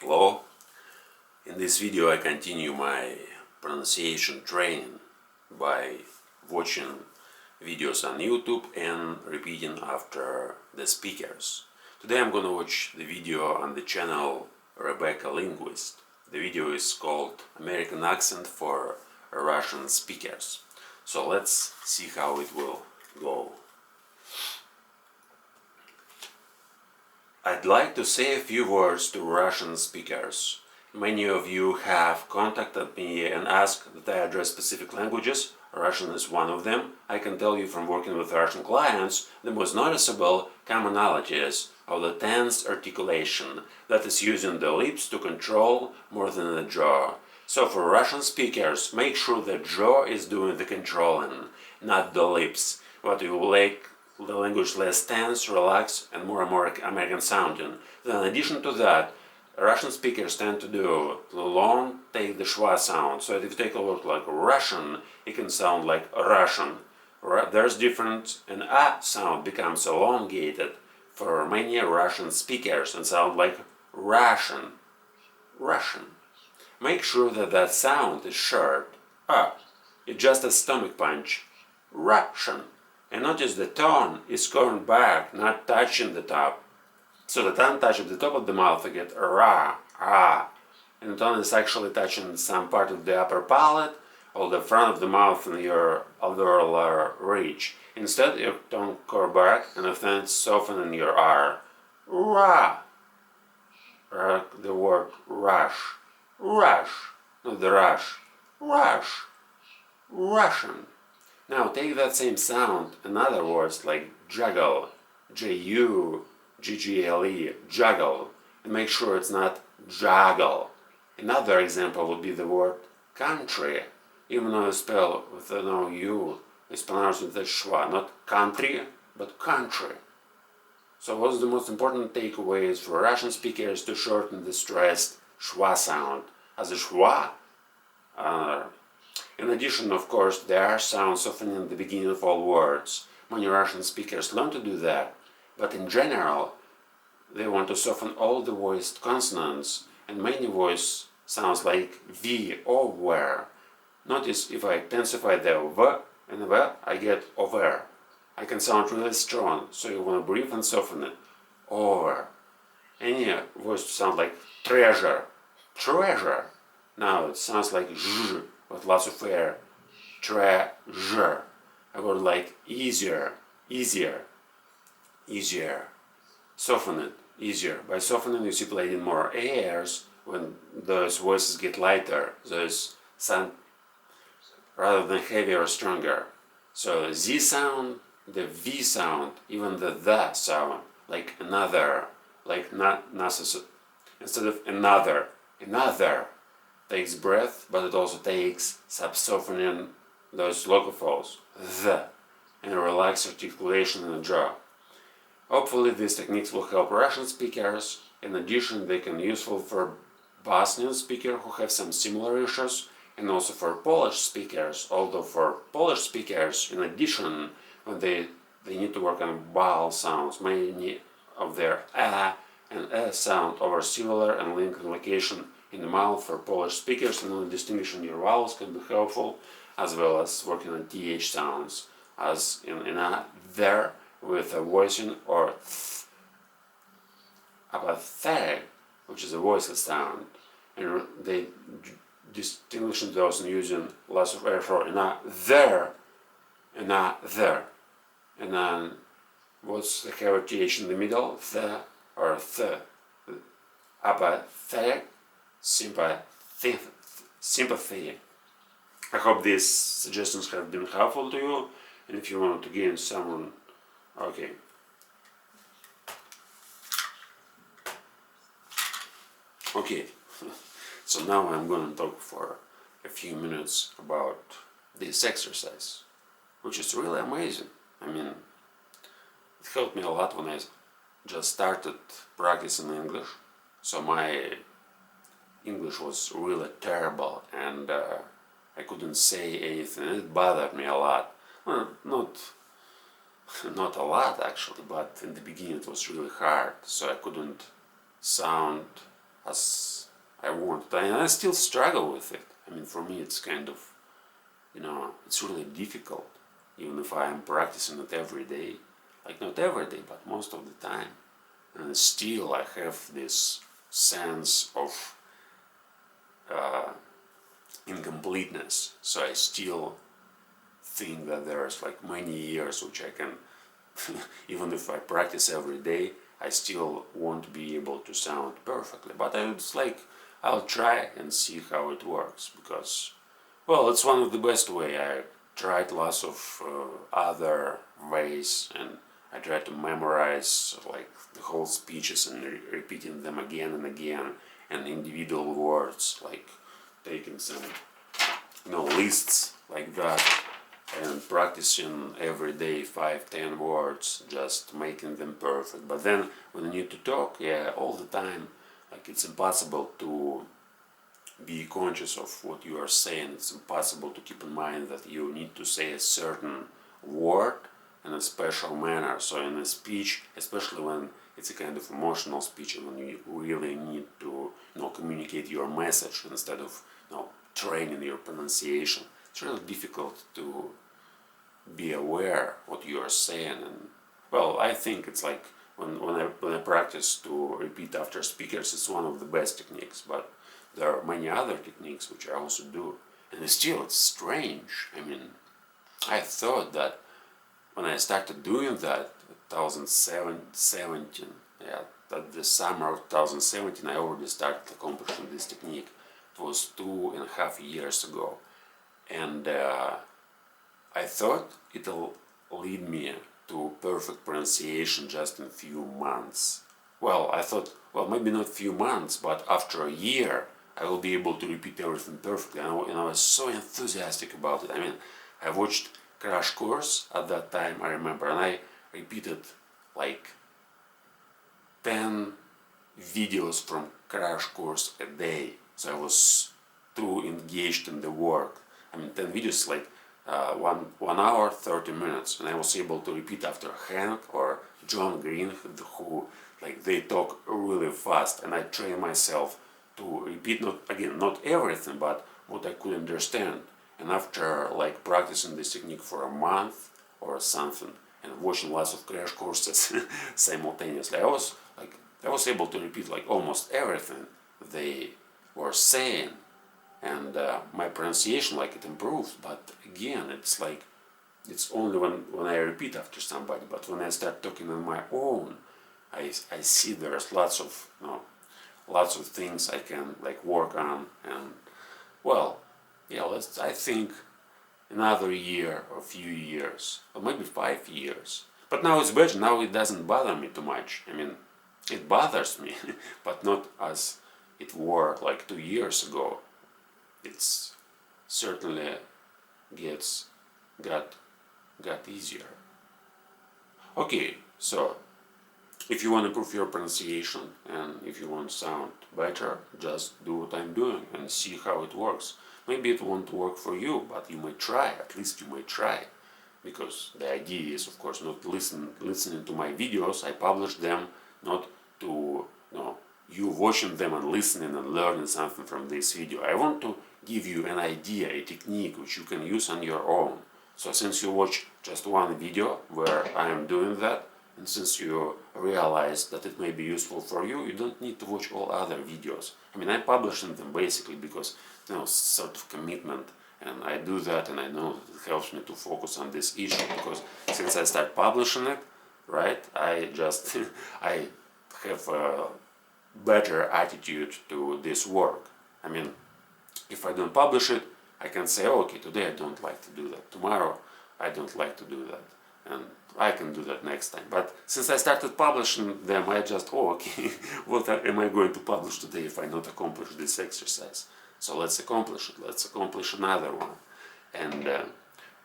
Hello, in this video I continue my pronunciation training by watching videos on YouTube and repeating after the speakers. Today I'm gonna watch the video on the channel Rebecca Linguist. The video is called American Accent for Russian Speakers. So let's see how it will go. I'd like to say a few words to Russian speakers. Many of you have contacted me and asked that I address specific languages. Russian is one of them. I can tell you from working with Russian clients, the most noticeable commonalities of the tense articulation, that is using the lips to control more than the jaw. So for Russian speakers, make sure the jaw is doing the controlling, not the lips. What you will like the language less tense, relaxed, and more American sounding. Then in addition to that, Russian speakers tend to do the long take the schwa sound. So if you take a word like Russian, it can sound like Russian. There's different, an a sound becomes elongated for many Russian speakers and sound like Russian. Russian. Make sure that that sound is short. It's just a stomach punch. Russian. And notice the tone is going back, not touching the top. So the tongue touches the top of the mouth, you get ra, ah. And the tone is actually touching some part of the upper palate or the front of the mouth in your alveolar ridge. Instead, your tongue goes back and the tongue softening your R. Ra. The word rush. Rush. Not the rush. Rush. Russian. Now take that same sound in other words like juggle, J-U-G-G-L-E, juggle, and make sure it's not juggle. Another example would be the word country, even though it's spelled with no U, it's pronounced with the schwa, not country, but country. So what's the most important takeaways for Russian speakers to shorten the stressed schwa sound, as a schwa. In addition, of course, there are sounds softening at the beginning of all words. Many Russian speakers learn to do that, but in general, they want to soften all the voiced consonants, and many voice sounds like V or where. Notice if I intensify the V and V, I get over. I can sound really strong, so you want to breathe and soften it. Over. Any voice sound like treasure. Treasure. Now it sounds like Z with lots of air. Treasure. A word like easier, easier, easier. Soften it, easier. By softening, you stipulate in more airs when those voices get lighter. Those sound rather than heavier or stronger. So Z sound, the V sound, even the sound, like another, like not necessary. Instead of another, takes breath, but it also takes softening those locophones, the, and a relaxed articulation in the jaw. Hopefully these techniques will help Russian speakers. In addition, they can be useful for Bosnian speakers who have some similar issues, and also for Polish speakers, although for Polish speakers, in addition, when they need to work on vowel sounds, many of their a and sound over similar and linked location in the mouth for Polish speakers, and only distinguishing your vowels can be helpful, as well as working on th sounds, as in a there with a voicing, or th, apathetic, which is a voiceless sound, and they distinguishing those and using lots of air for in a there, and a there, and then what's the heavy th in the middle, the or the, apathetic, sympathy. I hope these suggestions have been helpful to you, and if you want to gain someone, okay. Okay, so now I'm going to talk for a few minutes about this exercise, which is really amazing. I mean, it helped me a lot when I just started practicing English, so my English was really terrible, and I couldn't say anything. It bothered me a lot. Well, not a lot actually, but in the beginning it was really hard, so I couldn't sound as I wanted, and I still struggle with it. I mean, for me, it's kind of, it's really difficult, even if I'm practicing it every day. Like, not every day, but most of the time. And still, I have this sense of incompleteness. So I still think that there's like many years which I can, even if I practice every day, I still won't be able to sound perfectly. But it's like, I'll try and see how it works, because, well, it's one of the best way. I tried lots of other ways, and I tried to memorize like the whole speeches and repeating them again and again, and individual words, like taking some lists like that, and practicing every day 5-10 words, just making them perfect. But then when you need to talk, yeah, all the time, like, it's impossible to be conscious of what you are saying. It's impossible to keep in mind that you need to say a certain word in a special manner. So in a speech, especially when it's a kind of emotional speech, and when you really need to communicate your message instead of training your pronunciation, it's really difficult to be aware what you are saying. And, well, I think it's like when I practice to repeat after speakers, it's one of the best techniques. But there are many other techniques which I also do, and still it's strange. I mean, I thought that when I started doing that, 2017, yeah, that the summer of 2017, I already started accomplishing this technique. It was 2.5 years ago, and I thought it'll lead me to perfect pronunciation just in a few months. Well, I thought, well, maybe not few months, but after a year, I will be able to repeat everything perfectly. And I was so enthusiastic about it. I mean, I watched Crash Course at that time, I remember, and I repeated like 10 videos from Crash Course a day. So I was too engaged in the work. I mean, 10 videos, like 1 hour, 30 minutes, and I was able to repeat after Hank or John Green, who, like, they talk really fast, and I train myself to repeat, not everything, but what I could understand. And after like practicing this technique for a month or something, and watching lots of crash courses simultaneously, I was able to repeat like almost everything they were saying, and my pronunciation, like, it improved. But again, it's like, it's only when I repeat after somebody. But when I start talking on my own, I see there's lots of things I can like work on. And, well, yeah, I think another year or few years, or maybe 5 years. But now it's better. Now it doesn't bother me too much. I mean, it bothers me, but not as it were like 2 years ago. It's certainly got easier. Okay, so if you want to improve your pronunciation and if you want to sound better, just do what I'm doing and see how it works. Maybe it won't work for you, but you might try. At least you might try, because the idea is, of course, not listening to my videos. I publish them not to you watching them and listening and learning something from this video. I want to give you an idea, a technique which you can use on your own. So since you watch just one video where I am doing that, and since you realize that it may be useful for you, you don't need to watch all other videos. I mean, I'm publishing them basically because, sort of commitment, and I do that, and I know that it helps me to focus on this issue, because since I start publishing it, right, I just I have a better attitude to this work. I mean, if I don't publish it, I can say, oh, okay, today I don't like to do that. Tomorrow I don't like to do that. And I can do that next time. But since I started publishing them, I just, oh, okay, what am I going to publish today if I not accomplish this exercise? So let's accomplish it. Let's accomplish another one. And,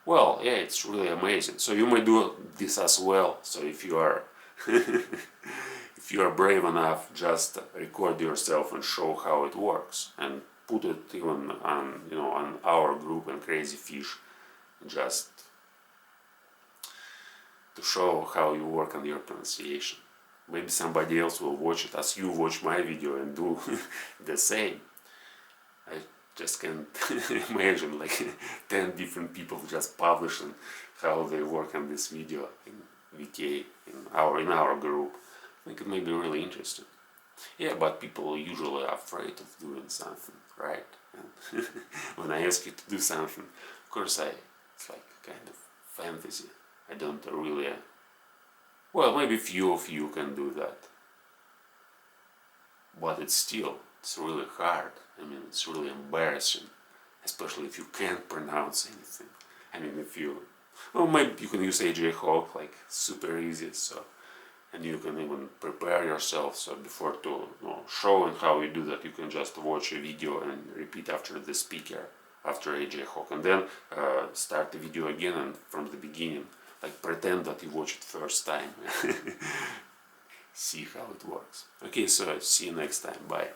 well, yeah, it's really amazing. So you might do this as well. So if you are if you are brave enough, just record yourself and show how it works, and put it even on on our group and Crazy Fish, just to show how you work on your pronunciation. maybe somebody else will watch it as you watch my video and do the same. I just can't imagine like 10 different people just publishing how they work on this video in VK in our group. I think it may be really interesting. Yeah, but people usually are afraid of doing something, right? And when I ask you to do something, of course it's like kind of fantasy. I don't really, well, maybe few of you can do that, but it's really hard. I mean, it's really embarrassing, especially if you can't pronounce anything. I mean, if you, well, maybe you can use AJ Hawk, like super easy, so, and you can even prepare yourself, so before to showing how you do that, you can just watch a video and repeat after the speaker, after AJ Hawk, and then start the video again and from the beginning, like pretend that you watch it first time. See how it works. Okay, so see you next time. Bye.